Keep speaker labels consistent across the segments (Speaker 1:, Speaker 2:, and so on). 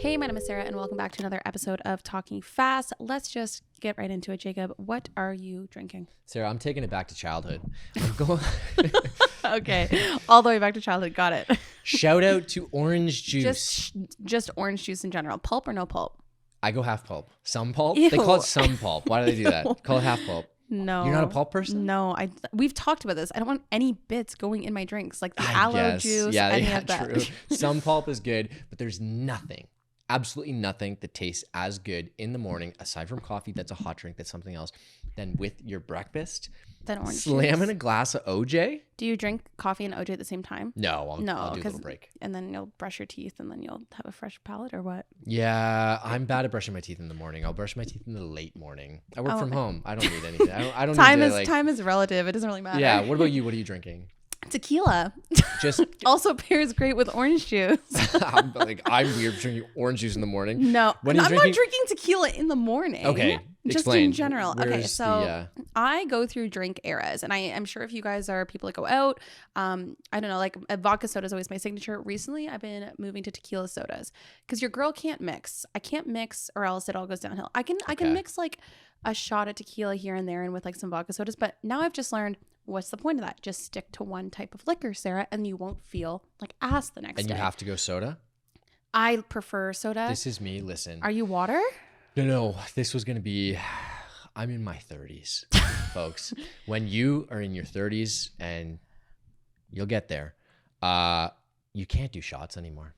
Speaker 1: Hey, my name is Sarah, and welcome back to another episode of Talking Fast. Let's just get right into it, Jacob. What are you drinking?
Speaker 2: Sarah, I'm taking it back to childhood. I'm going.
Speaker 1: Okay, all the way back to childhood. Got it.
Speaker 2: Shout out to orange juice.
Speaker 1: Just orange juice in general. Pulp or no pulp?
Speaker 2: I go half pulp. Some pulp?
Speaker 1: Ew.
Speaker 2: They call it some pulp. Why do they do that?
Speaker 1: Ew.
Speaker 2: Call it half pulp.
Speaker 1: No.
Speaker 2: You're not a pulp person?
Speaker 1: No. We've talked about this. I don't want any bits going in my drinks, like the aloe juice, any of that.
Speaker 2: True. Some pulp is good, but there's nothing, absolutely nothing that tastes as good in the morning, aside from coffee, that's a hot drink, that's something else, than with your breakfast.
Speaker 1: Then orange
Speaker 2: Slamming
Speaker 1: juice.
Speaker 2: a glass of OJ?
Speaker 1: Do you drink coffee and OJ at the same time?
Speaker 2: No, I'll do a little break.
Speaker 1: And then you'll brush your teeth and then you'll have a fresh palate, or what?
Speaker 2: Yeah, I'm bad at brushing my teeth in the morning. I'll brush my teeth in the late morning. I work from home. I don't need anything. I don't
Speaker 1: time
Speaker 2: need
Speaker 1: is
Speaker 2: to, like,
Speaker 1: time is relative. It doesn't really matter.
Speaker 2: Yeah. What about you? What are you drinking?
Speaker 1: Tequila.
Speaker 2: Just
Speaker 1: also pairs great with orange juice.
Speaker 2: I'm weird drinking orange juice in the morning.
Speaker 1: No,
Speaker 2: when
Speaker 1: I'm not drinking tequila in in the morning.
Speaker 2: Okay,
Speaker 1: just
Speaker 2: explain.
Speaker 1: in general. Okay,
Speaker 2: Where's
Speaker 1: so I go through drink eras, and I'm sure if you guys are people that go out, I don't know, like a vodka soda is always my signature. Recently, I've been moving to tequila sodas because your girl can't mix. I can't mix, or else it all goes downhill. I can mix like a shot of tequila here and there, and with like some vodka sodas. But now I've just learned, what's the point of that? Just stick to one type of liquor, Sarah, and you won't feel like ass the next day.
Speaker 2: And you have to go soda?
Speaker 1: I prefer soda.
Speaker 2: This is me. Listen.
Speaker 1: Are you water?
Speaker 2: No. This was going to be, I'm in my 30s, folks. When you are in your 30s, and you'll get there, you can't do shots anymore.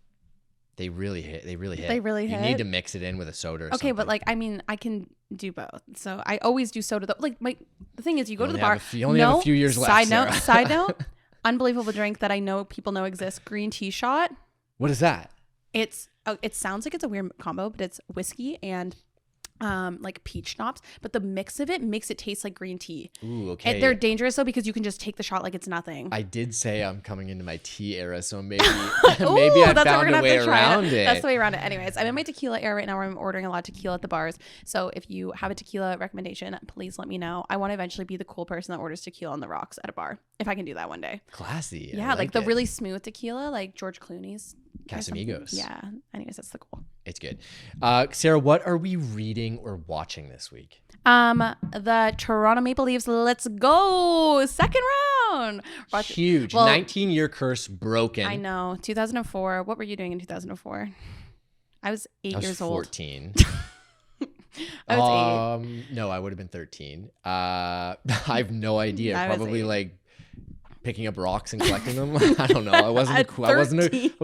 Speaker 2: They really hit. They really hit. You need to mix it in with a soda or something.
Speaker 1: But like, I mean, I can do both. So I always do soda. Like, the thing is, you go to the bar.
Speaker 2: You only have a few years left,
Speaker 1: Side note, unbelievable drink that I know people know exists, green tea shot.
Speaker 2: What is that?
Speaker 1: It sounds like it's a weird combo, but it's whiskey and like peach schnapps, but the mix of it makes it taste like green tea.
Speaker 2: Ooh, okay.
Speaker 1: And they're dangerous though, because you can just take the shot like it's nothing.
Speaker 2: I did say I'm coming into my tea era, so maybe maybe I found a way around it.
Speaker 1: That's the way around it. Anyways, I'm in my tequila era right now, where I'm ordering a lot of tequila at the bars. So if you have a tequila recommendation, please let me know. I want to eventually be the cool person that orders tequila on the rocks at a bar, if I can do that one day.
Speaker 2: Classy.
Speaker 1: Yeah, like the really smooth tequila, like George Clooney's.
Speaker 2: Casamigos.
Speaker 1: Yeah. Anyways, that's the goal.
Speaker 2: It's good. Sarah, what are we reading or watching this week?
Speaker 1: The Toronto Maple Leafs. Let's go. Second round.
Speaker 2: Huge. 19-year curse broken.
Speaker 1: I know. 2004. What were you doing in 2004? I was 8 years old.
Speaker 2: 14.
Speaker 1: I was 8.
Speaker 2: No, I would have been 13. I have no idea. Probably like picking up rocks and collecting them. I don't know. I wasn't cool. I was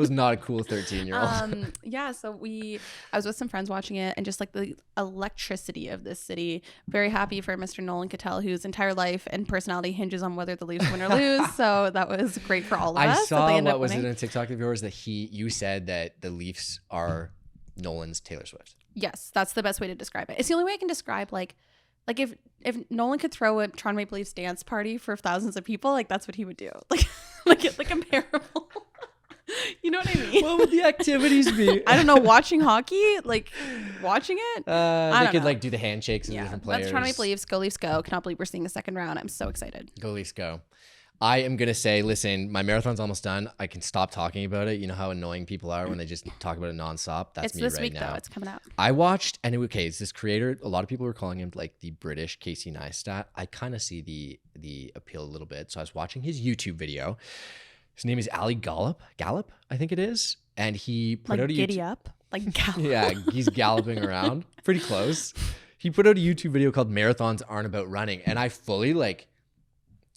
Speaker 2: not a cool 13-year-old.
Speaker 1: Yeah. So I was with some friends watching it, and just like the electricity of this city. Very happy for Mr. Nolan Cattell, whose entire life and personality hinges on whether the Leafs win or lose. So that was great for all of us.
Speaker 2: I saw, what was it on TikTok of yours, that you said that the Leafs are Nolan's Taylor Swift.
Speaker 1: Yes, that's the best way to describe it. It's the only way I can describe like if Nolan could throw a Toronto Maple Leafs dance party for thousands of people, like that's what he would do. Like comparable. You know what I mean?
Speaker 2: What would the activities be?
Speaker 1: I don't know. Watching hockey, like watching it.
Speaker 2: They could like do the handshakes of different players.
Speaker 1: That's Toronto Maple Leafs. Go Leafs, go! Cannot believe we're seeing a second round. I'm so excited.
Speaker 2: Go Leafs, go! I am going to say, listen, my marathon's almost done. I can stop talking about it. You know how annoying people are when they just talk about it nonstop? That's me right now. It's this week, though.
Speaker 1: It's coming out.
Speaker 2: I watched, and it's this creator. A lot of people were calling him like the British Casey Neistat. I kind of see the appeal a little bit. So I was watching his YouTube video. His name is Ali Gallop, I think it is. And he put out a
Speaker 1: giddy up? Like gallop?
Speaker 2: Yeah, he's galloping around. Pretty close. He put out a YouTube video called Marathons Aren't About Running. And I fully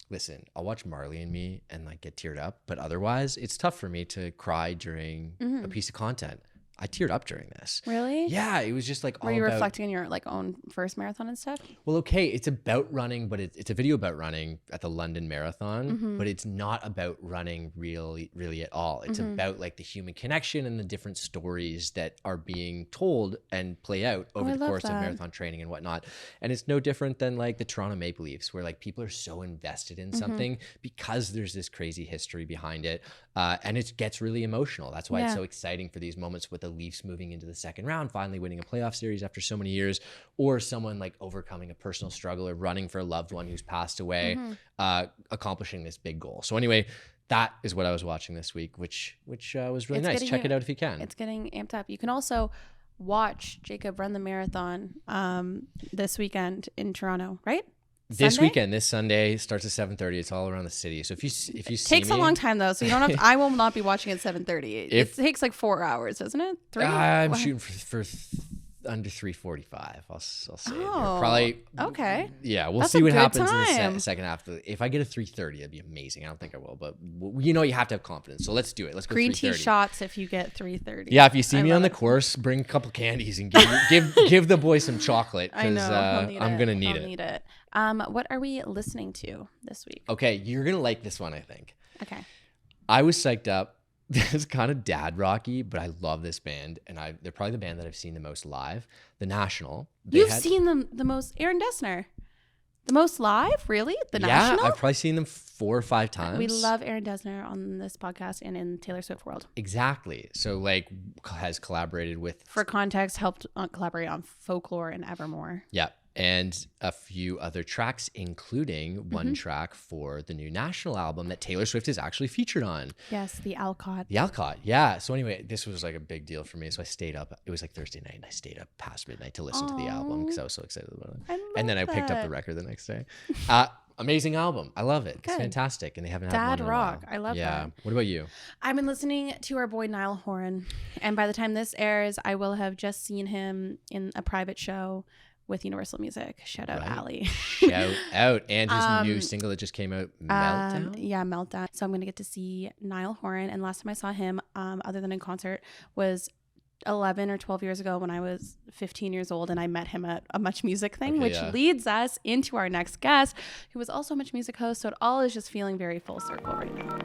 Speaker 2: listen, I'll watch Marley and Me and like get teared up, but otherwise it's tough for me to cry during a piece of content. I teared up during this.
Speaker 1: Really?
Speaker 2: Yeah, it was just like all
Speaker 1: Were you
Speaker 2: about,
Speaker 1: reflecting on your like own first marathon and stuff?
Speaker 2: Well, okay, it's about running, but it's a video about running at the London Marathon, but it's not about running really at all. It's about like the human connection and the different stories that are being told and play out over the course of marathon training and whatnot. And it's no different than like the Toronto Maple Leafs, where like people are so invested in something because there's this crazy history behind it. And it gets really emotional. That's why it's so exciting for these moments with the Leafs moving into the second round, finally winning a playoff series after so many years, or someone like overcoming a personal struggle or running for a loved one who's passed away, accomplishing this big goal. So anyway, that is what I was watching this week, which was really nice. Check it out if you can.
Speaker 1: It's getting amped up. You can also watch Jacob run the marathon this weekend in Toronto, right?
Speaker 2: This weekend, this Sunday, starts at 7:30. It's all around the city. So if you see
Speaker 1: takes a long time though, so you don't have to, I will not be watching at 7:30. It takes like 4 hours, doesn't it? 3?
Speaker 2: I'm shooting for under 3:45. I'll say it there.
Speaker 1: Oh,
Speaker 2: Probably.
Speaker 1: okay.
Speaker 2: Yeah, we'll
Speaker 1: That's
Speaker 2: see
Speaker 1: a
Speaker 2: what
Speaker 1: good
Speaker 2: happens in
Speaker 1: time.
Speaker 2: the second half. If I get a 3:30, that'd be amazing. I don't think I will, but you have to have confidence. So let's do it. Let's go.
Speaker 1: Green tea
Speaker 2: 3:30.
Speaker 1: shots if you get 3:30.
Speaker 2: Yeah, if you see me on the course, bring a couple candies and give the boy some chocolate, because I'm gonna need it.
Speaker 1: What are we listening to this week?
Speaker 2: Okay, you're gonna like this one, I think.
Speaker 1: Okay.
Speaker 2: I was psyched up. It's kind of dad rocky, but I love this band, and they're probably the band that I've seen the most live. The National.
Speaker 1: You've seen them the most, Aaron Dessner. The most live? Really? The National?
Speaker 2: Yeah, I've probably seen them 4 or 5 times.
Speaker 1: We love Aaron Dessner on this podcast and in Taylor Swift world.
Speaker 2: Exactly. So like has collaborated with,
Speaker 1: for context, helped collaborate on Folklore and Evermore.
Speaker 2: Yeah. And a few other tracks, including one track for the new National album that Taylor Swift is actually featured on.
Speaker 1: The Alcott.
Speaker 2: The Alcott, yeah. So anyway, this was like a big deal for me. So I stayed up. It was like Thursday night, and I stayed up past midnight to listen to the album because I was so excited about it. And then I picked up the record the next day. Amazing album. I love it. It's fantastic. And they haven't had one in a while.
Speaker 1: I love that.
Speaker 2: Yeah. What about you?
Speaker 1: I've been listening to our boy Niall Horan. And by the time this airs, I will have just seen him in a private show with Universal Music. Shout out, Ali.
Speaker 2: Shout out. And his new single that just came out, Meltdown?
Speaker 1: Yeah, Meltdown. So I'm going to get to see Niall Horan. And last time I saw him, other than in concert, was 11 or 12 years ago when I was 15 years old, and I met him at a Much Music thing, which leads us into our next guest, who was also a Much Music host. So it all is just feeling very full circle right now.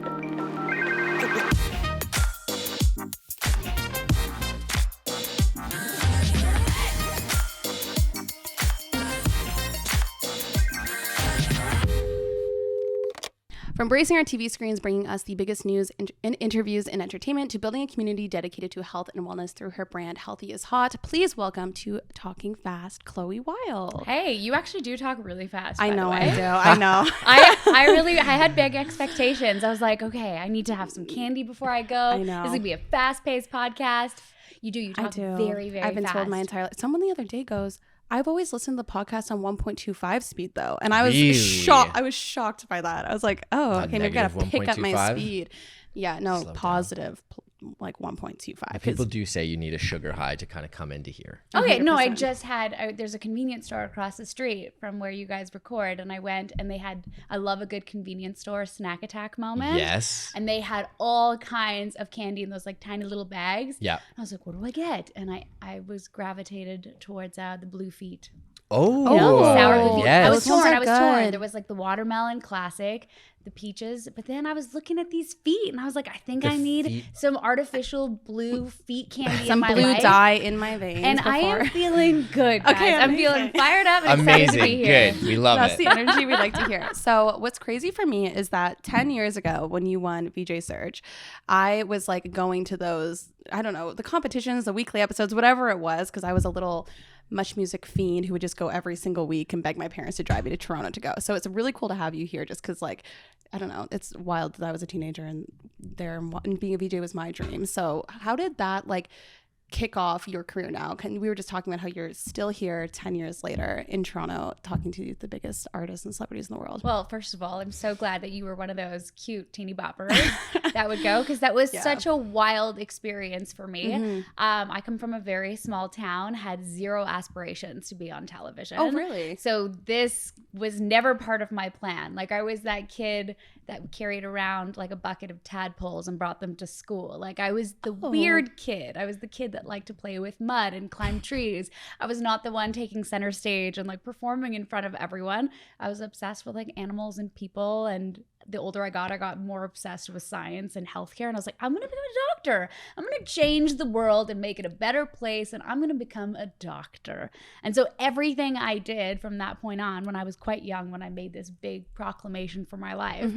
Speaker 1: From bracing our TV screens, bringing us the biggest news in interviews and entertainment, to building a community dedicated to health and wellness through her brand Healthy is Hot, please welcome to Talking Fast, Chloe Wilde.
Speaker 3: Hey, you actually do talk really fast.
Speaker 1: I know, I do.
Speaker 3: I
Speaker 1: know.
Speaker 3: I had big expectations. I was like, okay, I need to have some candy before I go.
Speaker 1: I know.
Speaker 3: This is going to be a fast-paced podcast. You talk very, very fast.
Speaker 1: I've been told my entire life. Someone the other day goes, I've always listened to the podcast on 1.25 speed though. And I was shocked. I was shocked by that. I was like, oh, okay, maybe I gotta pick up my speed. Yeah, no, slow positive down. Like 1.25.
Speaker 2: People do say you need a sugar high to kind of come into here.
Speaker 3: Okay, 100%. No, I just had, there's a convenience store across the street from where you guys record, and I went and they had, I love a good convenience store snack attack moment.
Speaker 2: Yes.
Speaker 3: And they had all kinds of candy in those like tiny little bags.
Speaker 2: Yeah.
Speaker 3: And I was like, what do I get? And I was gravitated towards the Blue Feet.
Speaker 2: Oh,
Speaker 3: sour Blue Feet.
Speaker 2: Yes.
Speaker 3: I was torn. There was like the watermelon classic, the peaches, but then I was looking at these feet and I was like, I think I need some artificial blue feet candy in my life.
Speaker 1: Some blue dye in my veins.
Speaker 3: And I am feeling good, guys.
Speaker 1: Okay,
Speaker 3: I'm feeling fired up and excited to be here.
Speaker 2: Good. We love
Speaker 1: That's the energy we like to hear. So what's crazy for me is that 10 years ago when you won VJ Surge, I was like going to those, I don't know, the competitions, the weekly episodes, whatever it was, because I was a little Much Music fiend who would just go every single week and beg my parents to drive me to Toronto to go. So it's really cool to have you here just because, like, I don't know, it's wild that I was a teenager and being a VJ was my dream. So how did that like kick off your career now? We were just talking about how you're still here 10 years later in Toronto talking to the biggest artists and celebrities in the world.
Speaker 3: Well, first of all, I'm so glad that you were one of those cute teeny boppers that would go, because that was such a wild experience for me. Mm-hmm. I come from a very small town, had zero aspirations to be on television.
Speaker 1: Oh, really?
Speaker 3: So this was never part of my plan. Like, I was that kid that carried around like a bucket of tadpoles and brought them to school. Like, I was the weird kid. I was the kid that liked to play with mud and climb trees. I was not the one taking center stage and like performing in front of everyone. I was obsessed with like animals and people, and the older I got more obsessed with science and healthcare. And I was like, I'm going to become a doctor. I'm going to change the world and make it a better place. And I'm going to become a doctor. And so everything I did from that point on, when I was quite young, when I made this big proclamation for my life,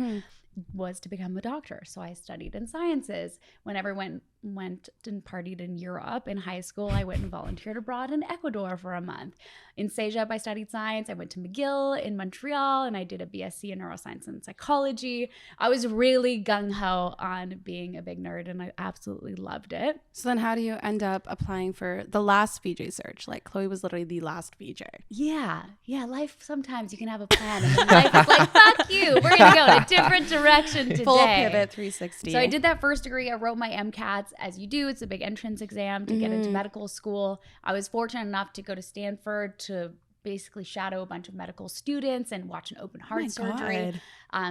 Speaker 3: was to become a doctor. So I studied in sciences. When everyone went and partied in Europe. In high school, I went and volunteered abroad in Ecuador for a month. In CEGEP, I studied science. I went to McGill in Montreal, and I did a BSc in neuroscience and psychology. I was really gung-ho on being a big nerd, and I absolutely loved it.
Speaker 1: So then how do you end up applying for the last VJ search? Like Chloe was literally the last VJ.
Speaker 3: Yeah. Life, sometimes you can have a plan, and then life is like, fuck you. We're going to go in a different direction today.
Speaker 1: Full pivot 360.
Speaker 3: So I did that first degree. I wrote my MCATs, as you do. It's a big entrance exam to get into medical school. I was fortunate enough to go to Stanford to basically shadow a bunch of medical students and watch an open heart surgery.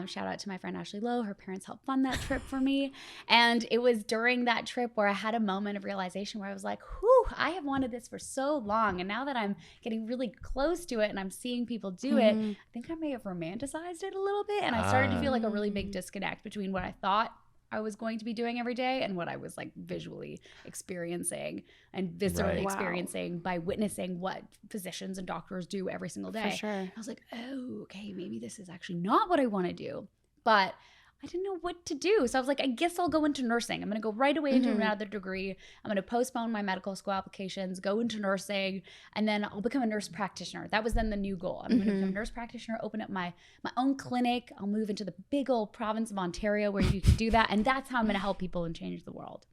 Speaker 3: Shout out to my friend Ashley Lowe. Her parents helped fund that trip for me. And it was during that trip where I had a moment of realization where I was like, whew, I have wanted this for so long. And now that I'm getting really close to it and I'm seeing people do it, I think I may have romanticized it a little bit. And I started to feel like a really big disconnect between what I thought I was going to be doing every day and what I was like visually experiencing and viscerally experiencing by witnessing what physicians and doctors do every single day.
Speaker 1: For sure.
Speaker 3: I was like, oh, okay, maybe this is actually not what I want to do. But I didn't know what to do. So I was like, I guess I'll go into nursing. I'm going to go right away into another degree. I'm going to postpone my medical school applications, go into nursing, and then I'll become a nurse practitioner. That was then the new goal. I'm going to become a nurse practitioner, open up my own clinic. I'll move into the big old province of Ontario where you can do that. And that's how I'm going to help people and change the world.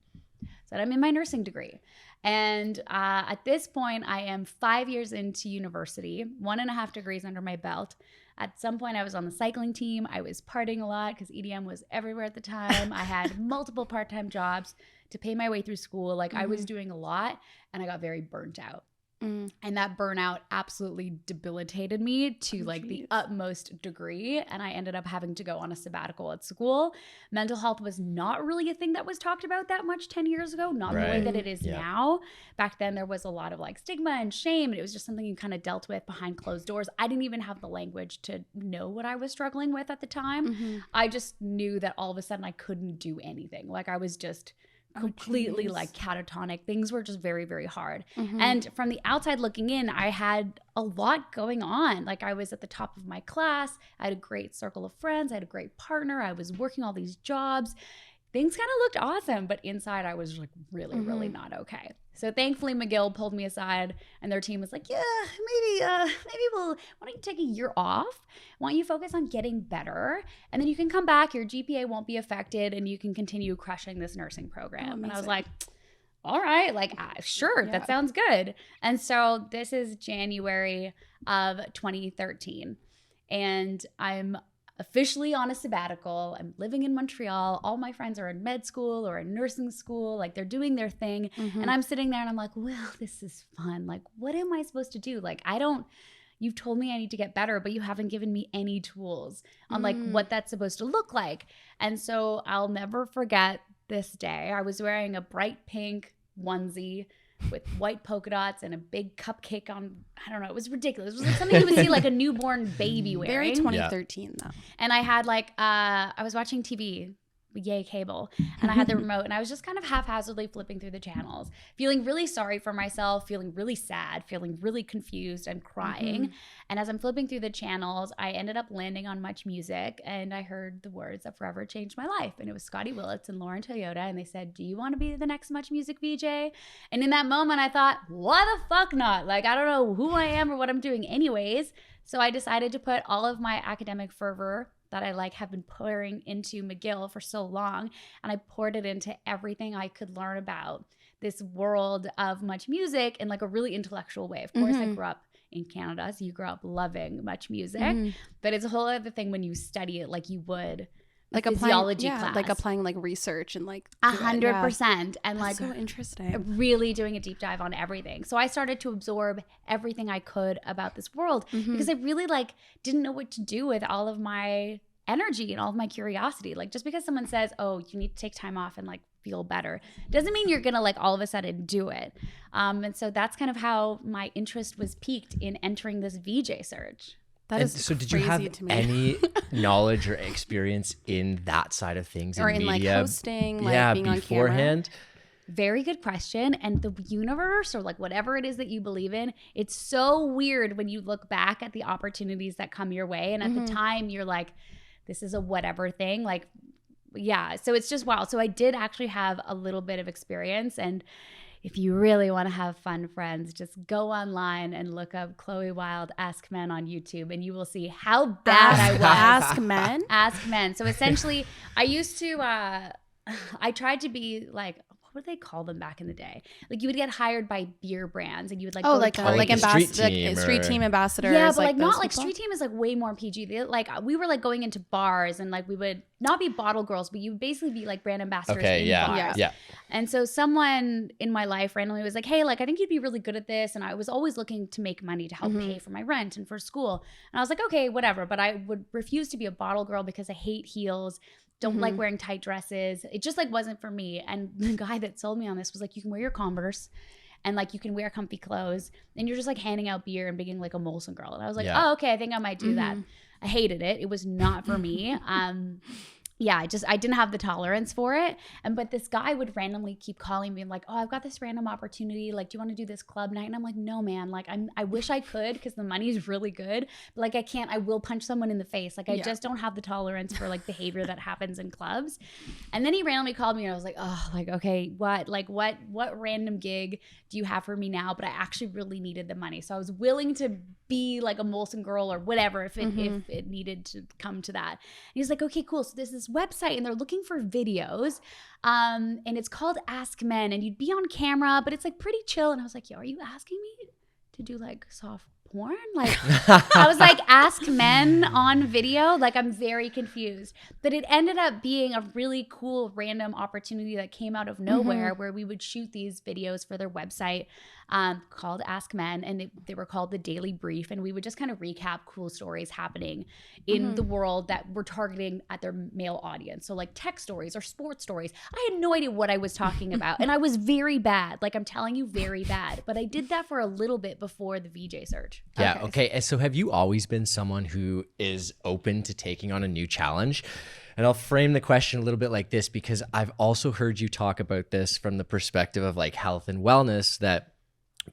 Speaker 3: So I'm in my nursing degree. And at this point, I am 5 years into university, 1.5 degrees under my belt. At some point, I was on the cycling team. I was partying a lot because EDM was everywhere at the time. I had multiple part-time jobs to pay my way through school. Like I was doing a lot and I got very burnt out. And that burnout absolutely debilitated me to the utmost degree. And I ended up having to go on a sabbatical at school. Mental health was not really a thing that was talked about that much 10 years ago, not the way that it is now. Back then, there was a lot of like stigma and shame, and it was just something you kind of dealt with behind closed doors. I didn't even have the language to know what I was struggling with at the time. I just knew that all of a sudden I couldn't do anything. Like I was just completely like catatonic. Things were just very, very hard. And from the outside looking in, I had a lot going on. Like I was at the top of my class. I had a great circle of friends. I had a great partner. I was working all these jobs. Things kind of looked awesome, but inside I was like really, really not okay. So thankfully McGill pulled me aside and their team was like, yeah, maybe why don't you take a year off? Why don't you focus on getting better? And then you can come back, your GPA won't be affected and you can continue crushing this nursing program. And I was like, all right, like sure, that sounds good. And so this is January of 2013 and I'm officially on a sabbatical. I'm living in Montreal. All my friends are in med school or in nursing school. Like they're doing their thing. And I'm sitting there and I'm like, well, this is fun. Like, what am I supposed to do? Like, you've told me I need to get better, but you haven't given me any tools on like what that's supposed to look like. And so I'll never forget this day. I was wearing a bright pink onesie with white polka dots and a big cupcake on, I don't know, it was ridiculous. It was like something you would see like a newborn baby wearing.
Speaker 1: Very 2013 though.
Speaker 3: And I had like, I was watching TV, yay cable, and I had the remote and I was just kind of haphazardly flipping through the channels, feeling really sorry for myself, feeling really sad, feeling really confused and crying. And as I'm flipping through the channels, I ended up landing on Much Music and I heard the words that forever changed my life. And it was Scotty Willits and Lauren Toyota. And they said, do you want to be the next Much Music VJ? And in that moment, I thought, why the fuck not? Like, I don't know who I am or what I'm doing anyways. So I decided to put all of my academic fervor that I like have been pouring into McGill for so long. And I poured it into everything I could learn about this world of Much Music in like a really intellectual way. Of course, I grew up in Canada, so you grow up loving Much Music. But it's a whole other thing when you study it like you would
Speaker 1: like
Speaker 3: physiology class.
Speaker 1: Like applying like research and like
Speaker 3: 100%. And
Speaker 1: That's
Speaker 3: like
Speaker 1: so interesting.
Speaker 3: Really doing a deep dive on everything. So I started to absorb everything I could about this world because I really like didn't know what to do with all of my energy and all of my curiosity. Like just because someone says, oh, you need to take time off and like feel better doesn't mean you're gonna like all of a sudden do it. And so that's kind of how my interest was piqued in entering this VJ search.
Speaker 2: So did you have any knowledge or experience in that side of things
Speaker 1: or
Speaker 2: in
Speaker 1: in
Speaker 2: media?
Speaker 1: Like hosting, like being
Speaker 2: beforehand?
Speaker 1: On camera?
Speaker 3: Very good question. And the universe or like whatever it is that you believe in, it's so weird when you look back at the opportunities that come your way. And at the time you're like, this is a whatever thing. Like yeah, so it's just wild. So I did actually have a little bit of experience, and if you really want to have fun friends, just go online and look up Chloe Wilde Ask Men on YouTube, and you will see how bad I was.
Speaker 1: Ask Men?
Speaker 3: Ask Men. So essentially, I used to, I tried to be like, what would they call them back in the day? Like you would get hired by beer brands and you would like go
Speaker 1: like
Speaker 3: to
Speaker 1: like
Speaker 2: a
Speaker 1: street team ambassadors.
Speaker 3: yeah, but like
Speaker 1: those
Speaker 3: not like
Speaker 1: people?
Speaker 3: street team is like way more PG. Like we were like going into bars and like we would not be bottle girls, but you would basically be like brand ambassadors in bars.
Speaker 2: Yeah.
Speaker 3: And so someone in my life randomly was like, hey, like I think you'd be really good at this. And I was always looking to make money to help pay for my rent and for school. And I was like, okay, whatever. But I would refuse to be a bottle girl because I hate heels. Don't like wearing tight dresses. It just like wasn't for me. And the guy that sold me on this was like, you can wear your Converse and like you can wear comfy clothes and you're just like handing out beer and being like a Molson girl. And I was like, oh, okay, I think I might do that. I hated it. It was not for me. Yeah, I didn't have the tolerance for it. But this guy would randomly keep calling me and like, oh, I've got this random opportunity. Like, do you want to do this club night? And I'm like, no, man. Like, I wish I could because the money's really good. But like, I can't. I will punch someone in the face. Like, I just don't have the tolerance for like behavior that happens in clubs. And then he randomly called me and I was like, oh, like, okay, what? Like, what random gig do you have for me now? But I actually really needed the money. So I was willing to be like a Molson girl or whatever if it needed to come to that. And he's like, okay, cool. So there's this website and they're looking for videos and it's called Ask Men and you'd be on camera, but it's like pretty chill. And I was like, yo, are you asking me to do like soft porn? Like I was like, Ask Men on video? Like I'm very confused. But it ended up being a really cool random opportunity that came out of nowhere where we would shoot these videos for their website called Ask Men, and they were called The Daily Brief, and we would just kind of recap cool stories happening in the world that we're targeting at their male audience. So like tech stories or sports stories. I had no idea what I was talking about, and I was very bad. Like I'm telling you, very bad. But I did that for a little bit before the VJ search.
Speaker 2: Yeah, okay. And so have you always been someone who is open to taking on a new challenge? And I'll frame the question a little bit like this because I've also heard you talk about this from the perspective of like health and wellness, that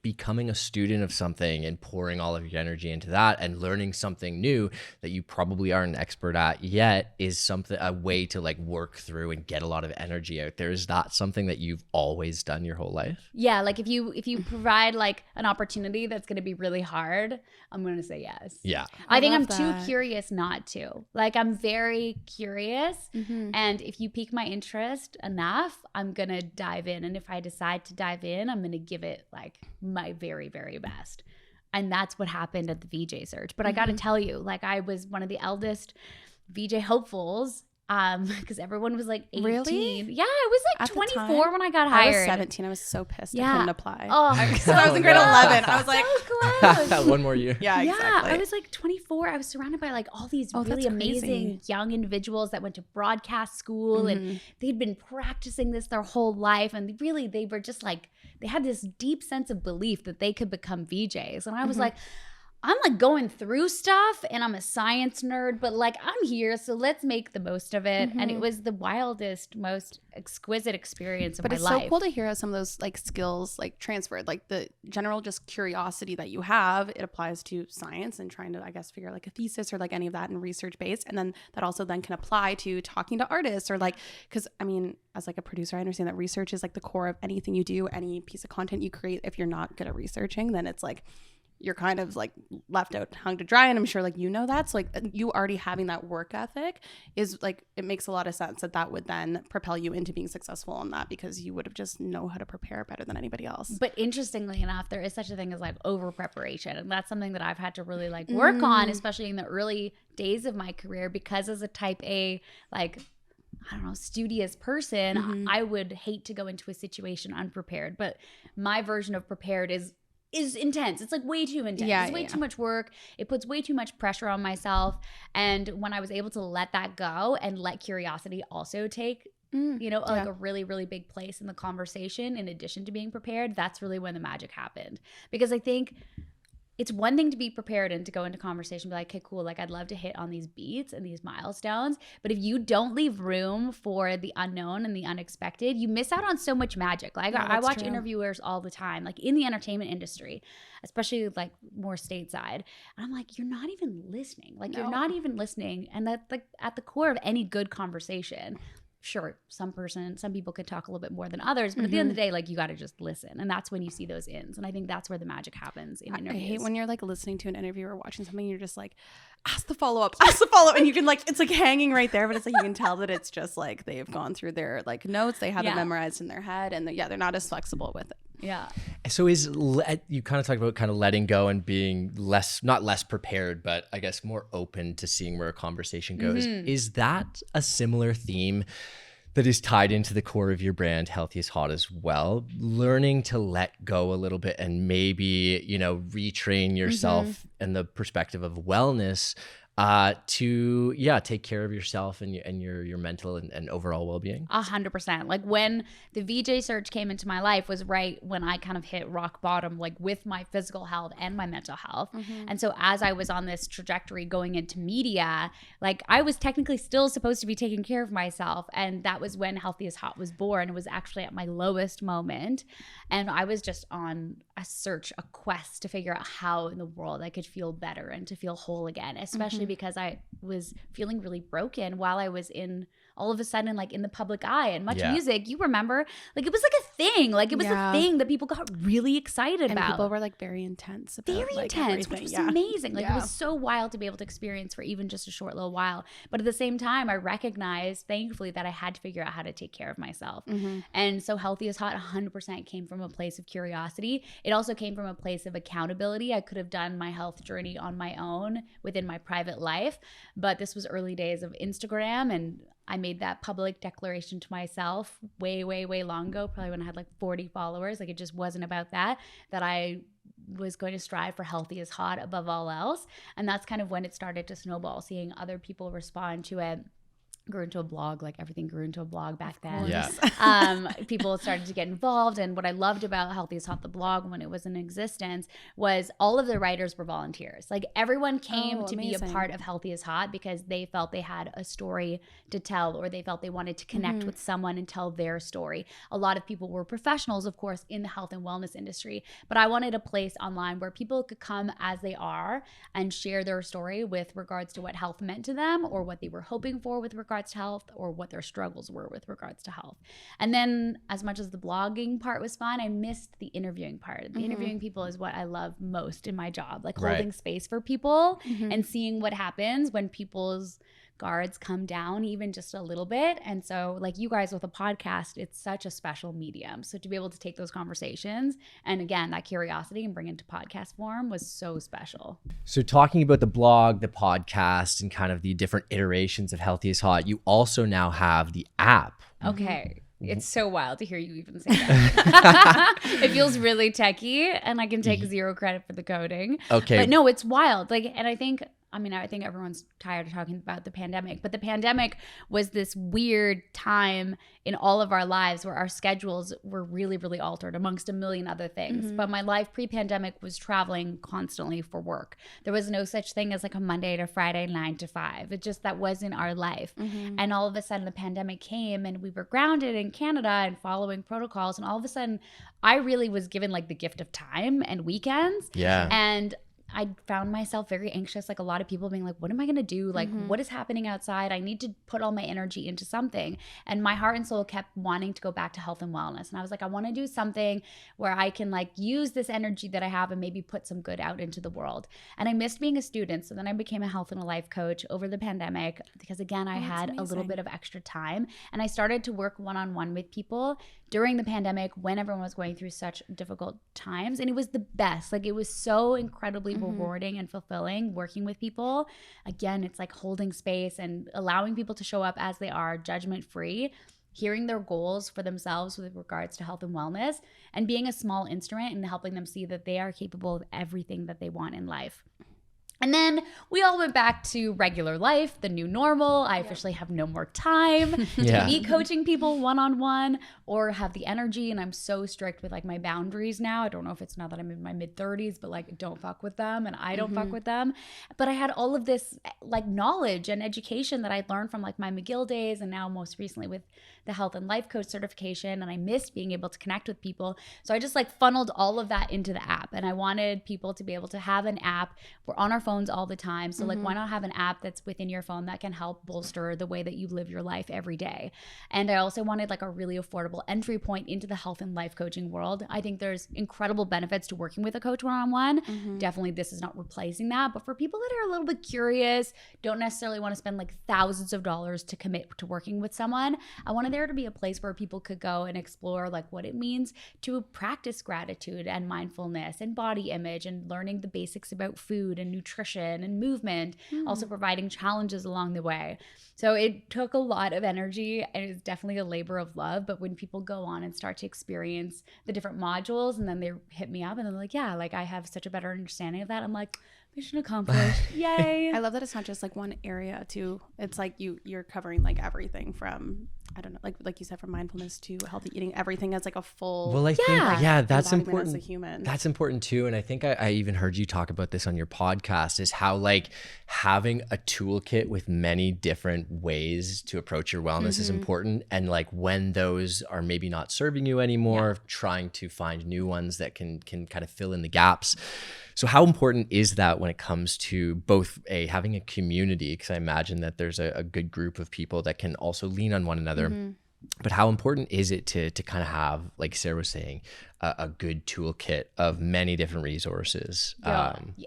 Speaker 2: becoming a student of something and pouring all of your energy into that and learning something new that you probably aren't an expert at yet is a way to like work through and get a lot of energy out there. Is that something that you've always done your whole life?
Speaker 3: Yeah, like if you provide like an opportunity that's going to be really hard, I'm going to say yes.
Speaker 2: Yeah.
Speaker 3: I think I'm
Speaker 1: love
Speaker 3: too
Speaker 1: that.
Speaker 3: curious not to. Like I'm very curious, and if you pique my interest enough, I'm going to dive in. And if I decide to dive in, I'm going to give it like my very, very best. And that's what happened at the VJ search. But I got to tell you, like I was one of the eldest VJ hopefuls because everyone was like 18.
Speaker 1: Really?
Speaker 3: Yeah, I was like
Speaker 1: At the
Speaker 3: 24
Speaker 1: time?
Speaker 3: when I got
Speaker 1: I
Speaker 3: hired.
Speaker 1: was 17. I was so pissed I
Speaker 3: Yeah.
Speaker 1: couldn't apply.
Speaker 3: Oh,
Speaker 1: So I was in grade 11. I was like,
Speaker 3: so close.
Speaker 2: One more year.
Speaker 1: yeah,
Speaker 3: Yeah,
Speaker 1: exactly.
Speaker 3: I was like 24. I was surrounded by like all these
Speaker 1: Oh,
Speaker 3: really
Speaker 1: that's
Speaker 3: amazing
Speaker 1: crazy.
Speaker 3: young individuals that went to broadcast school and they'd been practicing this their whole life. And really, they were just like, they had this deep sense of belief that they could become VJs. And I was like, I'm like going through stuff and I'm a science nerd, but like I'm here, so let's make the most of it. And it was the wildest, most exquisite experience of
Speaker 1: But
Speaker 3: my
Speaker 1: it's
Speaker 3: life.
Speaker 1: so cool to hear how some of those like skills like transferred, like the general just curiosity that you have, it applies to science and trying to, I guess, figure like a thesis or like any of that in research based. And then that also then can apply to talking to artists or like, because I mean, as like a producer, I understand that research is like the core of anything you do, any piece of content you create. If you're not good at researching, then it's like, you're kind of like left out hung to dry. And I'm sure like, you know, that's like you already having that work ethic is like, it makes a lot of sense that would then propel you into being successful on that because you would have just know how to prepare better than anybody else.
Speaker 3: But interestingly enough, there is such a thing as like over preparation. And that's something that I've had to really like work on, especially in the early days of my career, because as a type A, like, I don't know, studious person, I would hate to go into a situation unprepared. But my version of prepared is intense. It's like way too intense. It's way too much work. It puts way too much pressure on myself. And when I was able to let that go and let curiosity also take, you know, like a really, really big place in the conversation, in addition to being prepared, that's really when the magic happened. Because I think it's one thing to be prepared and to go into conversation and be like, okay, cool, like I'd love to hit on these beats and these milestones. But if you don't leave room for the unknown and the unexpected, you miss out on so much magic. Like I watch interviewers all the time, like in the entertainment industry, especially like more stateside. And I'm like, you're not even listening. Like you're not even listening. And that's like at the core of any good conversation. sure, some people could talk a little bit more than others, but at the end of the day, like, you got to just listen. And that's when you see those ins. And I think that's where the magic happens in interviews.
Speaker 1: I hate when you're like listening to an interview or watching something, you're just like, ask the follow-up. And you can like, it's like hanging right there, but it's like, you can tell that it's just like, they've gone through their like notes, they have it memorized in their head, and they're not as flexible with it.
Speaker 3: Yeah.
Speaker 2: So you kind of talked about kind of letting go and being not less prepared, but I guess more open to seeing where a conversation goes. Is that a similar theme that is tied into the core of your brand, Healthy is Hot, as well? Learning to let go a little bit and maybe, retrain yourself in the perspective of wellness to take care of yourself and your mental and overall well-being?
Speaker 3: 100%. Like, when the VJ search came into my life was right when I kind of hit rock bottom, like with my physical health and my mental health. And so as I was on this trajectory going into media, like, I was technically still supposed to be taking care of myself. And that was when Healthy is Hot was born. It was actually at my lowest moment. And I was just on a quest to figure out how in the world I could feel better and to feel whole again, especially because I was feeling really broken while I was all of a sudden, like, in the public eye. And Much Music, you remember, like, it was like a thing. Like, it was a thing that people got really excited about.
Speaker 1: And people were like very intense about
Speaker 3: which was amazing. Like, it was so wild to be able to experience for even just a short little while. But at the same time, I recognized, thankfully, that I had to figure out how to take care of myself. And so Healthy is Hot 100% came from a place of curiosity. It also came from a place of accountability. I could have done my health journey on my own within my private life, but this was early days of Instagram, and I made that public declaration to myself way, way, way long ago, probably when I had like 40 followers. Like, it just wasn't about that I was going to strive for Healthy is Hot above all else. And that's kind of when it started to snowball, seeing other people respond to it. Grew into a blog, like everything grew into a blog back then. People started to get involved, and what I loved about Healthy is Hot, the blog, when it was in existence, was all of the writers were volunteers. Like, everyone came to be a part of Healthy is Hot because they felt they had a story to tell, or they felt they wanted to connect with someone and tell their story. A lot of people were professionals, of course, in the health and wellness industry, but I wanted a place online where people could come as they are and share their story with regards to what health meant to them, or what they were hoping for with regards to health, or what their struggles were with regards to health. And then, as much as the blogging part was fun, I missed the interviewing part. The interviewing people is what I love most in my job, like holding space for people and seeing what happens when people's guards come down even just a little bit. And so, like, you guys with a podcast, it's such a special medium. So to be able to take those conversations and, again, that curiosity and bring it into podcast form was so special.
Speaker 2: So talking about the blog, the podcast, and kind of the different iterations of Healthy is Hot, you also now have the app.
Speaker 3: Okay. It's so wild to hear you even say that. It feels really techie, and I can take zero credit for the coding.
Speaker 2: Okay.
Speaker 3: But no, it's wild. Like, and I think everyone's tired of talking about the pandemic, but the pandemic was this weird time in all of our lives where our schedules were really, really altered amongst a million other things. But my life pre-pandemic was traveling constantly for work. There was no such thing as like a Monday to Friday 9 to 5. That wasn't our life. And all of a sudden the pandemic came, and we were grounded in Canada and following protocols. And all of a sudden I really was given like the gift of time and weekends.
Speaker 2: Yeah.
Speaker 3: And I found myself very anxious, like a lot of people being like, what am I going to do? Like, what is happening outside? I need to put all my energy into something. And my heart and soul kept wanting to go back to health and wellness. And I was like, I want to do something where I can like use this energy that I have and maybe put some good out into the world. And I missed being a student. So then I became a health and a life coach over the pandemic because, again, I had a little bit of extra time. And I started to work one-on-one with people during the pandemic when everyone was going through such difficult times. And it was the best. Like, it was so incredibly rewarding and fulfilling working with people. Again, it's like holding space and allowing people to show up as they are, judgment free, hearing their goals for themselves with regards to health and wellness, and being a small instrument in helping them see that they are capable of everything that they want in life. And then we all went back to regular life, the new normal. I officially have no more time to be coaching people one-on-one or have the energy. And I'm so strict with like my boundaries now. I don't know if it's now that I'm in my mid-30s, but like, don't fuck with them and I don't fuck with them. But I had all of this like knowledge and education that I learned from like my McGill days, and now most recently with the health and life coach certification. And I missed being able to connect with people. So I just like funneled all of that into the app. And I wanted people to be able to have an app. We're on our phone phones all the time. So like, why not have an app that's within your phone that can help bolster the way that you live your life every day? And I also wanted like a really affordable entry point into the health and life coaching world. I think there's incredible benefits to working with a coach one-on-one. Definitely this is not replacing that. But for people that are a little bit curious, don't necessarily want to spend like thousands of dollars to commit to working with someone, I wanted there to be a place where people could go and explore like what it means to practice gratitude and mindfulness and body image and learning the basics about food and nutrition and movement, also providing challenges along the way. So it took a lot of energy and it was definitely a labor of love. But when people go on and start to experience the different modules and then they hit me up and they're like, yeah, like I have such a better understanding of that, I'm like, mission accomplished. Yay.
Speaker 1: I love that it's not just like one area too. It's like you're covering like everything from, I don't know, like you said, from mindfulness to healthy eating, everything as like a full.
Speaker 2: Well, I think, that's important.
Speaker 1: As a human.
Speaker 2: That's important too. And I think I even heard you talk about this on your podcast, is how like having a toolkit with many different ways to approach your wellness is important. And like when those are maybe not serving you anymore, trying to find new ones that can kind of fill in the gaps. So how important is that when it comes to both having a community? Because I imagine that there's a good group of people that can also lean on one another. But how important is it to kind of have, like Sarah was saying, a good toolkit of many different resources?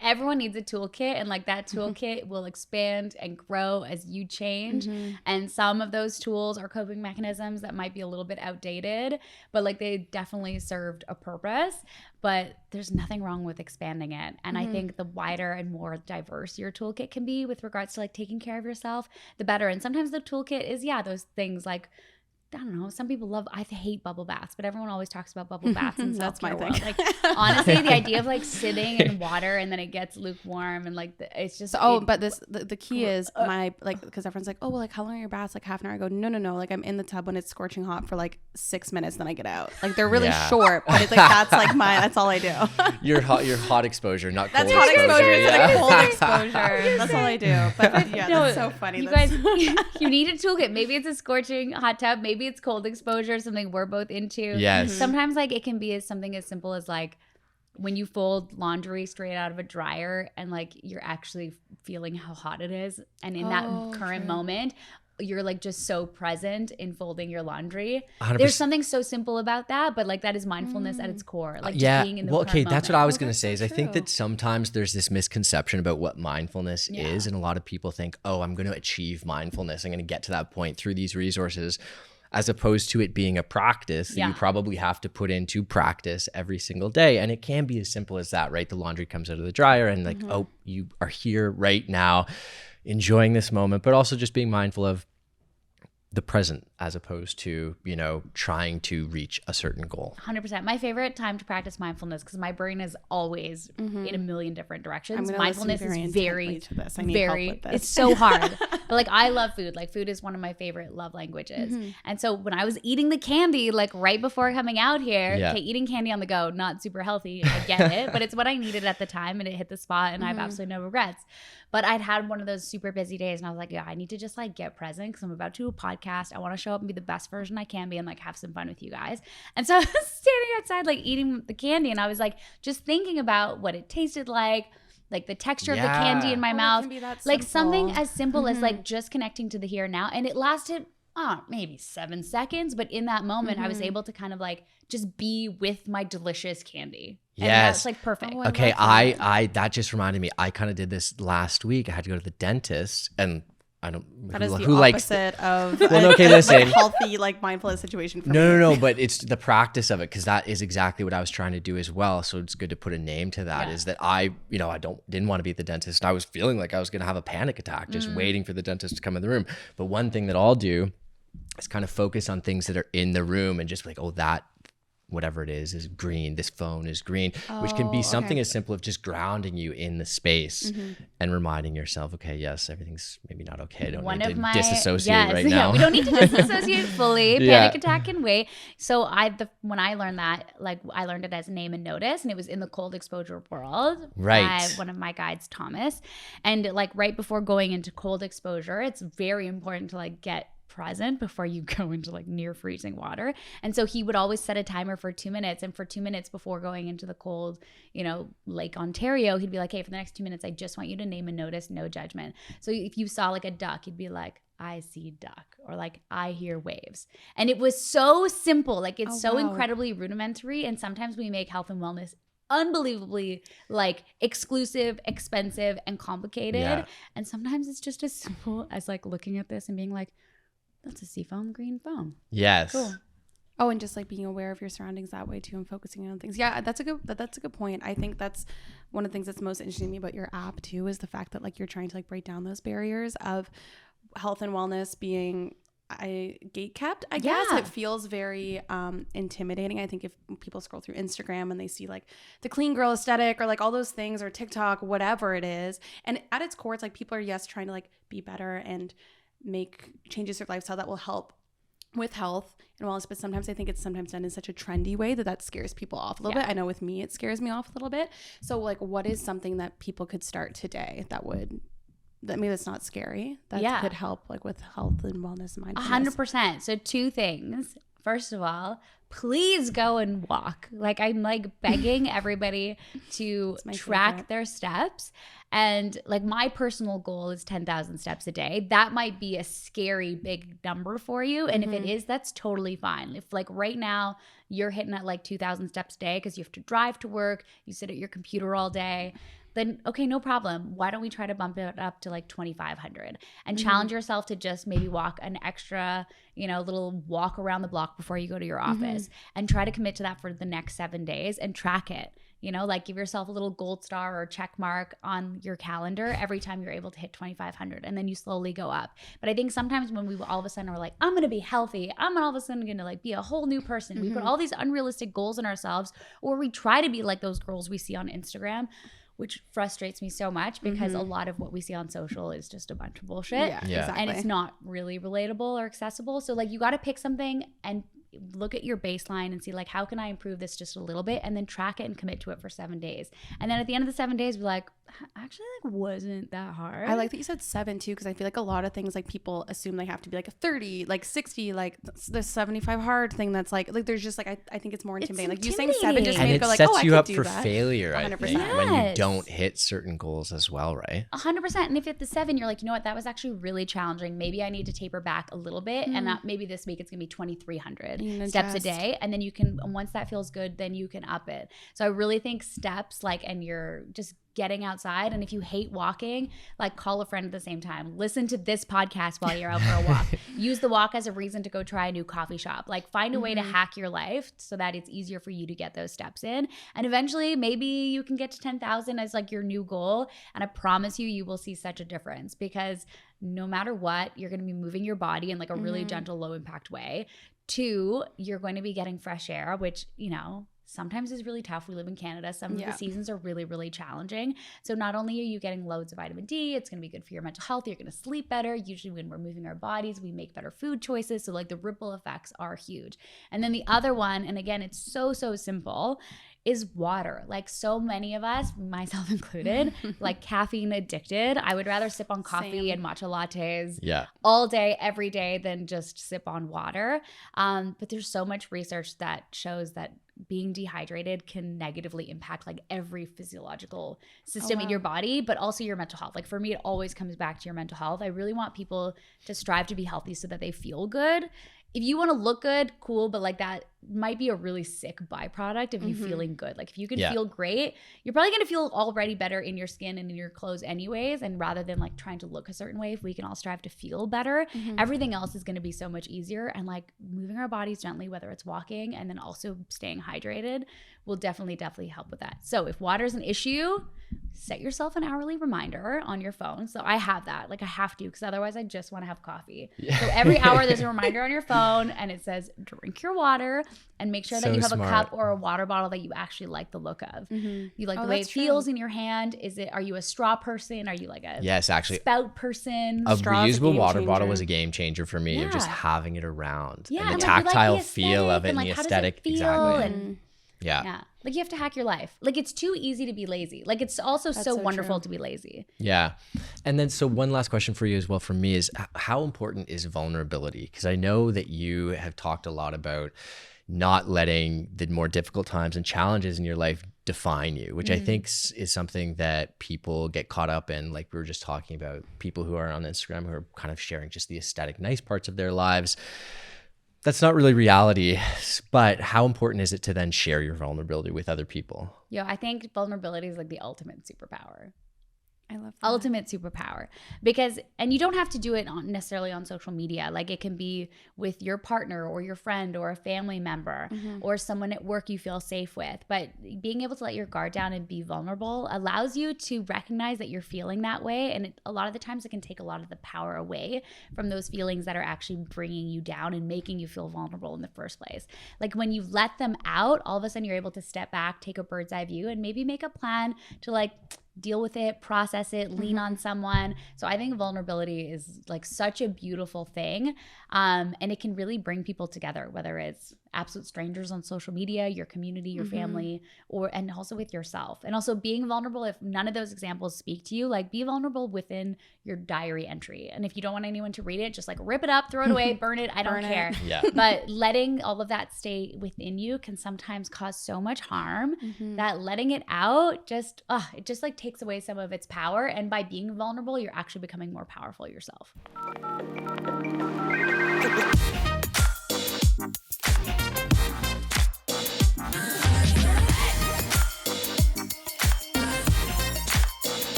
Speaker 3: Everyone needs a toolkit, and like that toolkit will expand and grow as you change. And some of those tools are coping mechanisms that might be a little bit outdated, but like they definitely served a purpose. But there's nothing wrong with expanding it. And I think the wider and more diverse your toolkit can be with regards to like taking care of yourself, the better. And sometimes the toolkit is, those things like, I don't know, some people I hate bubble baths, but everyone always talks about bubble baths and
Speaker 1: that's my thing.
Speaker 3: world. Like honestly, the idea of like sitting in water and then it gets lukewarm and like it's just
Speaker 1: but the key is because everyone's like, oh well, like how long are your baths? Like half an hour. I go, no, like I'm in the tub when it's scorching hot for like 6 minutes, then I get out. Like they're really short, but it's like that's all I do.
Speaker 2: Your hot exposure, not cold
Speaker 1: exposure. That's hot exposure. It's like
Speaker 2: Yeah.
Speaker 1: cold exposure. That's all I do. But that's so funny.
Speaker 3: You guys, you need a toolkit. Maybe it's a scorching hot tub. Maybe it's cold exposure, something we're both into.
Speaker 2: Yes.
Speaker 3: Sometimes like it can be something as simple as like when you fold laundry straight out of a dryer and like you're actually feeling how hot it is. And in that current moment, you're like just so present in folding your laundry.
Speaker 2: 100%.
Speaker 3: There's something so simple about that, but like that is mindfulness at its core. Like just being in the current moment.
Speaker 2: That's what I was going to say is I think that sometimes there's this misconception about what mindfulness is. And a lot of people think, oh, I'm going to achieve mindfulness. I'm going to get to that point through these resources, as opposed to it being a practice that you probably have to put into practice every single day. And it can be as simple as that, right? The laundry comes out of the dryer and like, oh, you are here right now enjoying this moment, but also just being mindful of the present as opposed to, trying to reach a certain goal.
Speaker 3: 100%. My favorite time to practice mindfulness, because my brain is always in a million different directions. Mindfulness is very, it's so hard. But like I love food. Like food is one of my favorite love languages. And so when I was eating the candy, like right before coming out here, eating candy on the go, not super healthy, I get it, but it's what I needed at the time and it hit the spot and I have absolutely no regrets. But I'd had one of those super busy days and I was like, I need to just like get present because I'm about to do a podcast. I want to show up and be the best version I can be and like have some fun with you guys. And so I was standing outside like eating the candy and I was like just thinking about what it tasted like the texture of the candy in my mouth. Like something as simple as like just connecting to the here and now. And it lasted maybe 7 seconds. But in that moment, I was able to kind of like just be with my delicious candy. And that's like perfect.
Speaker 2: Okay, I that just reminded me. I kind of did this last week. I had to go to the dentist, and I don't.
Speaker 1: That is the opposite of
Speaker 2: listen,
Speaker 1: healthy like mindfulness situation. For me.
Speaker 2: No. But it's the practice of it because that is exactly what I was trying to do as well. So it's good to put a name to that. Is that I didn't want to be at the dentist. I was feeling like I was going to have a panic attack just waiting for the dentist to come in the room. But one thing that I'll do is kind of focus on things that are in the room and just like, that. Whatever it is green. This phone is green, which can be something as simple as just grounding you in the space and reminding yourself, okay, yes, everything's maybe not okay. I don't need to disassociate right now.
Speaker 3: We don't need to disassociate fully. Panic attack can wait. So when I learned that, like I learned it as name and notice, and it was in the cold exposure world by one of my guides, Thomas. And like right before going into cold exposure, it's very important to like get present before you go into like near freezing water. And so he would always set a timer for 2 minutes. And for 2 minutes before going into the cold, you know, Lake Ontario, he'd be like, hey, for the next 2 minutes, I just want you to name and notice, no judgment. So if you saw like a duck, he'd be like, I see duck, or like, I hear waves. And it was so simple. Like, it's so incredibly rudimentary. And sometimes we make health and wellness unbelievably like exclusive, expensive, and complicated. Yeah. And sometimes it's just as simple as like looking at this and being like, that's a seafoam green foam.
Speaker 2: Yes.
Speaker 3: Cool.
Speaker 1: Oh, and just like being aware of your surroundings that way too, and focusing on things. Yeah, that's a good point. I think that's one of the things that's most interesting to me about your app too, is the fact that like you're trying to like break down those barriers of health and wellness being gate kept, I guess. It feels very intimidating. I think if people scroll through Instagram and they see like the clean girl aesthetic or like all those things, or TikTok, whatever it is, and at its core it's like people are trying to like be better and make changes to their lifestyle that will help with health and wellness, but sometimes I think it's sometimes done in such a trendy way that scares people off a little bit. I know with me it scares me off a little bit. So like, what is something that people could start today that maybe that's not scary, that could help like with health and wellness and mindfulness?
Speaker 3: 100%. So 2 things. First of all, please go and walk. Like, I'm like begging everybody to track their steps. And like, my personal goal is 10,000 steps a day. That might be a scary big number for you. And if it is, that's totally fine. If like right now you're hitting at like 2,000 steps a day because you have to drive to work, you sit at your computer all day, then okay, no problem. Why don't we try to bump it up to like 2,500 and challenge yourself to just maybe walk an extra, you know, little walk around the block before you go to your office, and try to commit to that for the next 7 days and track it. You know, like give yourself a little gold star or check mark on your calendar every time you're able to hit 2,500, and then you slowly go up. But I think sometimes when we all of a sudden are like, I'm going to be healthy, I'm all of a sudden going to like be a whole new person. We put all these unrealistic goals in ourselves, or we try to be like those girls we see on Instagram, which frustrates me so much because a lot of what we see on social is just a bunch of bullshit.
Speaker 1: Yeah. Exactly.
Speaker 3: And it's not really relatable or accessible. So like, you got to pick something and look at your baseline and see like, how can I improve this just a little bit, and then track it and commit to it for 7 days. And then at the end of the 7 days, be like, actually like wasn't that hard.
Speaker 1: I like that you said 7 too, because I feel like a lot of things like people assume they have to be like a 30, like 60, like the 75 hard thing. That's like there's just like I think it's more intimidating. Like you saying 7 just made me go like, oh, I could do that. And it sets you up for
Speaker 2: failure, I think, when you don't hit certain goals as well, right?
Speaker 3: 100%. And if at the 7 you're like, you know what, that was actually really challenging, maybe I need to taper back a little bit, and maybe this week it's gonna be 2,300 steps a day, and then you can, once that feels good, then you can up it. So I really think steps, like, and you're just getting outside. And if you hate walking, like call a friend at the same time. Listen to this podcast while you're out for a walk. Use the walk as a reason to go try a new coffee shop. Like find a way to hack your life so that it's easier for you to get those steps in. And eventually maybe you can get to 10,000 as like your new goal. And I promise you will see such a difference, because no matter what, you're going to be moving your body in like a really gentle, low impact way. 2, you're going to be getting fresh air, which, you know, sometimes is really tough. We live in Canada. Some of the seasons are really, really challenging. So not only are you getting loads of vitamin D, it's going to be good for your mental health. You're going to sleep better. Usually when we're moving our bodies, we make better food choices. So like the ripple effects are huge. And then the other one, and again, it's so simple, is water. Like so many of us, myself included, like caffeine addicted. I would rather sip on coffee and matcha lattes all day, every day than just sip on water. But there's so much research that shows that being dehydrated can negatively impact like every physiological system in your body, but also your mental health. Like for me, it always comes back to your mental health. I really want people to strive to be healthy so that they feel good. If you want to look good, cool, but like that might be a really sick byproduct of you feeling good. Like if you can feel great, you're probably going to feel already better in your skin and in your clothes anyways. And rather than like trying to look a certain way, if we can all strive to feel better, everything else is going to be so much easier. And like moving our bodies gently, whether it's walking and then also staying hydrated, will definitely help with that. So if water is an issue, set yourself an hourly reminder on your phone. So I have that. Like I have to, because otherwise I just want to have coffee. So every hour there's a reminder on your phone and it says drink your water, and make sure that you have a cup or a water bottle that you actually like the look of. You like the way it feels in your hand. Are you a straw person? Are you like a spout person?
Speaker 2: A reusable water bottle was a game changer for me, of just having it around. And the tactile feel of it and the aesthetic. Exactly. Yeah.
Speaker 3: Yeah. Like you have to hack your life. Like it's too easy to be lazy. Like it's also so wonderful
Speaker 1: true.
Speaker 3: to be lazy.
Speaker 2: Yeah. And then, so one last question for you as well from me is how important is vulnerability? Because I know that you have talked a lot about not letting the more difficult times and challenges in your life define you, which I think is something that people get caught up in. Like we were just talking about people who are on Instagram who are kind of sharing just the aesthetic, nice parts of their lives. That's not really reality, but how important is it to then share your vulnerability with other people?
Speaker 3: I think vulnerability is like the ultimate superpower.
Speaker 1: I love that.
Speaker 3: Ultimate superpower, because, and you don't have to do it necessarily on social media. Like it can be with your partner or your friend or a family member or someone at work you feel safe with. But being able to let your guard down and be vulnerable allows you to recognize that you're feeling that way. And a lot of the times it can take a lot of the power away from those feelings that are actually bringing you down and making you feel vulnerable in the first place. Like when you let them out, all of a sudden you're able to step back, take a bird's eye view, and maybe make a plan to like deal with it, process it, lean on someone. So I think vulnerability is like such a beautiful thing. And it can really bring people together, whether it's absolute strangers on social media, your community, your family, and also with yourself. And also being vulnerable, if none of those examples speak to you, like be vulnerable within your diary entry. And if you don't want anyone to read it, just like rip it up, throw it away, burn it. I don't care.
Speaker 2: Yeah.
Speaker 3: But letting all of that stay within you can sometimes cause so much harm that letting it out just, it just like takes away some of its power. And by being vulnerable, you're actually becoming more powerful yourself.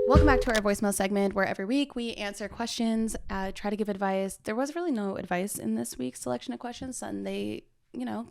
Speaker 1: Welcome back to our voicemail segment where every week we answer questions, try to give advice. There was really no advice in this week's selection of questions, and they,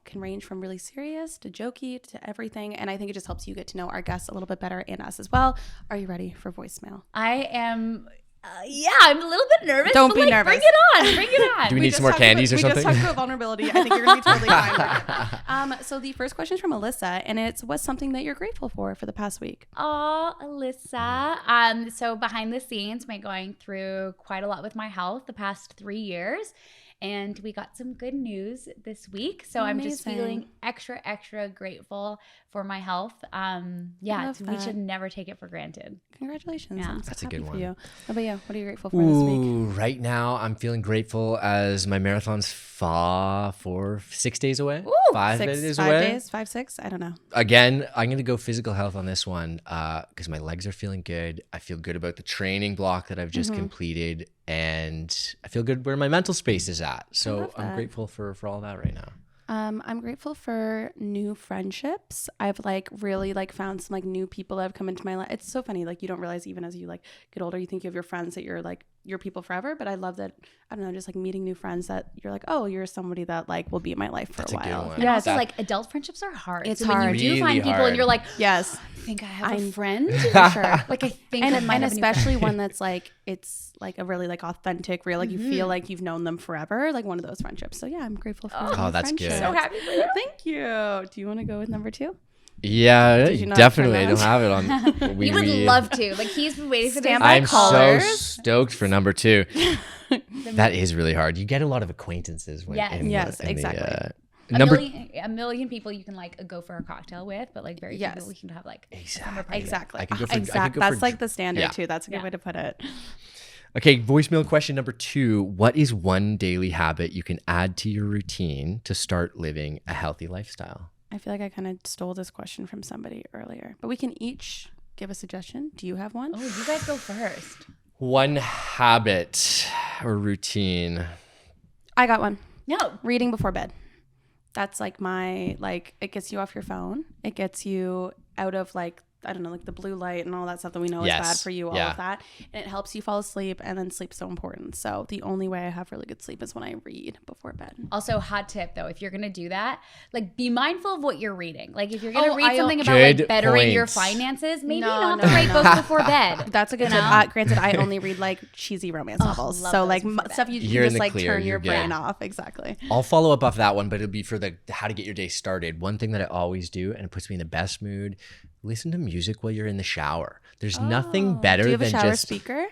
Speaker 1: can range from really serious to jokey to everything. And I think it just helps you get to know our guests a little bit better and us as well. Are you ready for voicemail?
Speaker 3: I am. I'm a little bit nervous.
Speaker 1: Don't be nervous.
Speaker 3: Bring it on. Bring it on.
Speaker 2: Do we need some more candies or something?
Speaker 1: We just talked about vulnerability. I think you're going to be totally fine with it. So the first question is from Alyssa, and it's, what's something that you're grateful for the past week?
Speaker 3: Oh, Alyssa. So behind the scenes, been going through quite a lot with my health the past 3 years. And we got some good news this week. So I'm just feeling extra, extra grateful for my health. We should never take it for granted.
Speaker 1: Congratulations.
Speaker 3: Yeah.
Speaker 1: That's
Speaker 2: a good one.
Speaker 1: For you. How about you? What are you grateful for this week?
Speaker 2: Right now, I'm feeling grateful as my marathon's 6 days away.
Speaker 3: Ooh,
Speaker 2: 5 days away.
Speaker 1: 5 days? 5, 6? I don't know.
Speaker 2: Again, I'm going to go physical health on this one because my legs are feeling good. I feel good about the training block that I've just completed. And I feel good where my mental space is at. So I'm grateful for all that right now.
Speaker 1: I'm grateful for new friendships. I've really found some new people that have come into my life. It's so funny. You don't realize even as you get older, you think you have your friends that you're your people forever. But I love that, I don't know, just meeting new friends that you're oh, you're somebody that will be in my life for a while.
Speaker 2: That's a good one.
Speaker 3: Yeah, also adult friendships are hard.
Speaker 1: It's
Speaker 3: so
Speaker 1: hard.
Speaker 3: when you do
Speaker 2: Really
Speaker 3: find people
Speaker 2: hard.
Speaker 3: and you're
Speaker 1: yes,
Speaker 3: I think I have a friend.
Speaker 1: for sure.
Speaker 3: I think I might
Speaker 1: And
Speaker 3: have
Speaker 1: especially one that's it's a really authentic, real, you feel like you've known them forever, one of those friendships. So yeah, I'm grateful for
Speaker 2: Oh, that's good.
Speaker 3: so happy for you.
Speaker 1: Thank you. Do you want to go with number 2?
Speaker 2: Yeah,
Speaker 1: Did you not
Speaker 2: definitely. I
Speaker 1: turn
Speaker 2: don't have it on.
Speaker 3: You would love to. He's been waiting for this.
Speaker 1: Stand by
Speaker 2: I'm
Speaker 1: callers.
Speaker 2: so stoked for number 2. That is really hard. You get a lot of acquaintances.
Speaker 1: Yes, exactly.
Speaker 3: A million people you can go for a cocktail with, but very few people you can have
Speaker 1: Exactly.
Speaker 2: I could go for,
Speaker 1: exactly. That's the standard too. That's a good way to put it.
Speaker 2: Okay, voicemail question number 2. What is one daily habit you can add to your routine to start living a healthy lifestyle?
Speaker 1: I feel like I kind of stole this question from somebody earlier, but we can each give a suggestion. Do you have one?
Speaker 3: Oh, you guys go first.
Speaker 2: One habit or routine.
Speaker 1: I got one.
Speaker 3: No.
Speaker 1: Reading before bed. That's my, it gets you off your phone. It gets you out of I don't know, the blue light and all that stuff that we know is bad for you, all of that. And it helps you fall asleep, and then sleep's so important. So the only way I have really good sleep is when I read before bed.
Speaker 3: Also, hot tip though, if you're going to do that, be mindful of what you're reading. If you're going to read something about bettering your finances, maybe not the right book before bed.
Speaker 1: That's a good tip. Granted, I only read cheesy romance novels. So stuff you just turn your brain off. Exactly.
Speaker 2: I'll follow up off that one, but it'll be for the how to get your day started. One thing that I always do, and it puts me in the best mood, listen to music while you're in the shower. There's nothing better
Speaker 1: do you have
Speaker 2: than
Speaker 1: a shower
Speaker 2: just
Speaker 1: speaker?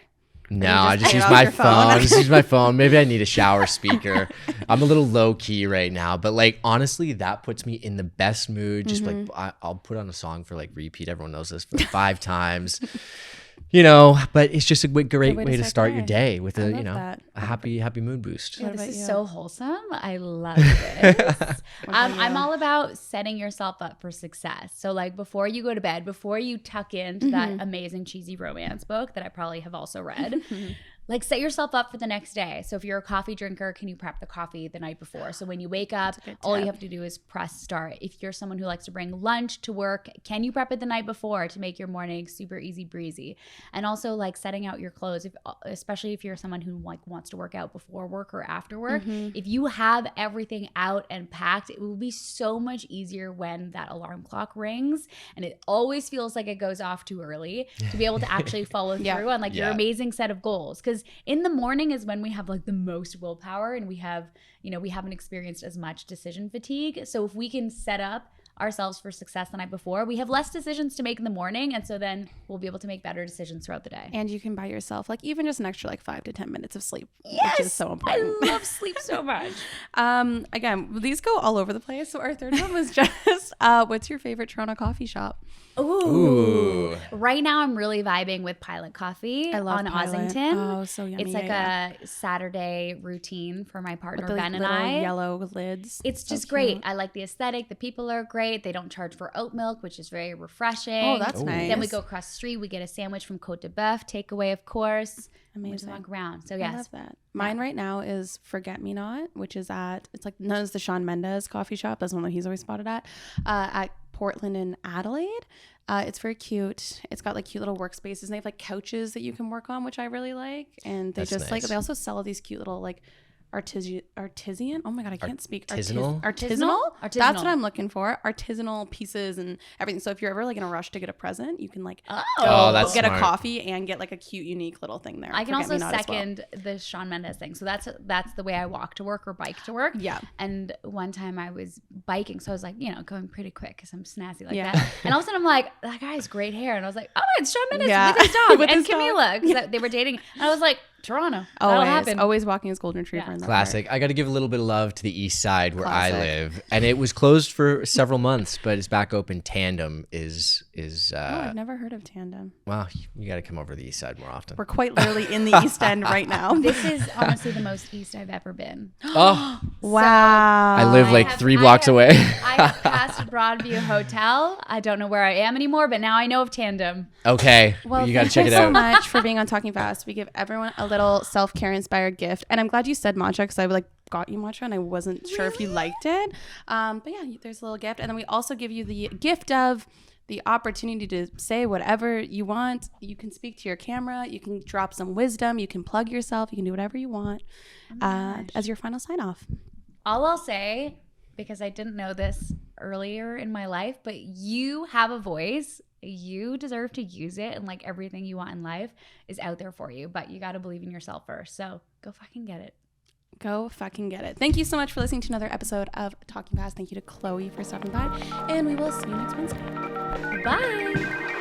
Speaker 2: No,
Speaker 1: just
Speaker 2: I just
Speaker 1: turn
Speaker 2: use
Speaker 1: off
Speaker 2: my
Speaker 1: your
Speaker 2: phone.
Speaker 1: phone?
Speaker 2: I just use my phone. Maybe I need a shower speaker. I'm a little low key right now, but like honestly, that puts me in the best mood. Just like I'll put on a song for like repeat. Everyone knows this for 5 times. You know, but it's just a great way to start your day with a, you know,
Speaker 1: that.
Speaker 2: a happy mood boost.
Speaker 3: Yeah,
Speaker 1: What
Speaker 3: this
Speaker 1: about
Speaker 3: is
Speaker 1: you?
Speaker 3: so wholesome. I love this. I'm
Speaker 1: you?
Speaker 3: all about setting yourself up for success. So like before you go to bed, before you tuck into that amazing cheesy romance book that I probably have also read, like set yourself up for the next day. So if you're a coffee drinker, can you prep the coffee the night before? So when you wake up, all you have to do is press start. If you're someone who likes to bring lunch to work, can you prep it the night before to make your morning super easy breezy? And also like setting out your clothes, especially if you're someone who like wants to work out before work or after work. If you have everything out and packed, it will be so much easier when that alarm clock rings. And it always feels like it goes off too early to be able to actually follow through on like your amazing set of goals. Because in the morning is when we have like the most willpower and we have, you know, we haven't experienced as much decision fatigue. So if we can set up ourselves for success the night before, we have less decisions to make in the morning, and so then we'll be able to make better decisions throughout the day.
Speaker 1: And you can buy yourself like even just an extra like 5 to 10 minutes of sleep, which is so important.
Speaker 3: I love sleep so much.
Speaker 1: Again, these go all over the place. So our third one was just what's your favorite Toronto coffee shop?
Speaker 2: Ooh.
Speaker 3: Right now I'm really vibing with Pilot Coffee
Speaker 1: I love
Speaker 3: on
Speaker 1: Pilot.
Speaker 3: Ossington.
Speaker 1: Oh, so yummy.
Speaker 3: It's like a Saturday routine for my partner
Speaker 1: the
Speaker 3: Ben and
Speaker 1: little
Speaker 3: I.
Speaker 1: yellow lids.
Speaker 3: It's
Speaker 1: So
Speaker 3: just
Speaker 1: cute.
Speaker 3: great. I like the aesthetic. The people are great. They don't charge for oat milk, which is very refreshing.
Speaker 1: Oh, that's nice.
Speaker 3: Then we go across the street. We get a sandwich from Côte de Boeuf, takeaway, of course. We just
Speaker 1: Amazing.
Speaker 3: walk around. So
Speaker 1: I
Speaker 3: yes,
Speaker 1: love that. Mine right now is Forget Me Not, which is it's like known as the Shawn Mendes coffee shop. That's one that he's always spotted at Portland and Adelaide. It's very cute. It's got like cute little workspaces. And they have like couches that you can work on, which I really like. And they
Speaker 2: That's
Speaker 1: just like
Speaker 2: nice.
Speaker 1: they also sell these cute little like artisan. Oh my god, I can't speak.
Speaker 2: Artisanal?
Speaker 1: Artisanal. That's
Speaker 3: Artisanal.
Speaker 1: what I'm looking for. Artisanal pieces and everything. So if you're ever like in a rush to get a present, you can like
Speaker 2: Oh, that's
Speaker 1: get
Speaker 2: smart.
Speaker 1: a coffee and get like a cute, unique little thing there.
Speaker 3: I can
Speaker 1: Forget
Speaker 3: also
Speaker 1: Me Not as well.
Speaker 3: second the Shawn Mendes thing. So that's the way I walk to work or bike to work.
Speaker 1: Yeah.
Speaker 3: And one time I was biking, so I was like, you know, going pretty quick because I'm snazzy like
Speaker 1: Yeah.
Speaker 3: that. And all of a sudden I'm like, that guy has great hair, and I was like, oh, it's Shawn Mendes
Speaker 1: Yeah.
Speaker 3: with his dog
Speaker 1: With
Speaker 3: and
Speaker 1: his dog.
Speaker 3: Camila because they were dating. And I was like, Toronto, that'll happen.
Speaker 1: Always walking his golden retriever.
Speaker 3: Yeah.
Speaker 1: In that
Speaker 2: Classic. I got to give a little bit of love to the east side where I
Speaker 1: Classic.
Speaker 2: live, and it was closed for several months, but it's back open. Tandem is
Speaker 1: Oh, I've never heard of Tandem.
Speaker 2: well, you got to come over to the east side more often.
Speaker 1: We're quite literally in the East End right now.
Speaker 3: This is honestly the most east I've ever been.
Speaker 2: Oh,
Speaker 1: Wow.
Speaker 2: I live like 3 blocks away.
Speaker 3: I have passed Broadview Hotel. I don't know where I am anymore, but now I know of Tandem.
Speaker 2: Okay,
Speaker 1: Well,
Speaker 2: you got to
Speaker 1: thank
Speaker 2: check
Speaker 1: you
Speaker 2: it
Speaker 1: so
Speaker 2: out.
Speaker 1: much for being on Talking Fast. We give everyone a little self-care inspired gift. And I'm glad you said matcha because I like got you matcha and I wasn't sure if you liked it. But yeah, there's a little gift. And then we also give you the gift of the opportunity to say whatever you want. You can speak to your camera. You can drop some wisdom. You can plug yourself. You can do whatever you want as your final sign off.
Speaker 3: All I'll say, because I didn't know this earlier in my life, but you have a voice. You deserve to use it, and like everything you want in life is out there for you, but you got to believe in yourself first. So go fucking get it.
Speaker 1: Go fucking get it. Thank you so much for listening to another episode of Talking Fast. Thank you to Chloe for stopping by, and we will see you next Wednesday.
Speaker 3: Bye.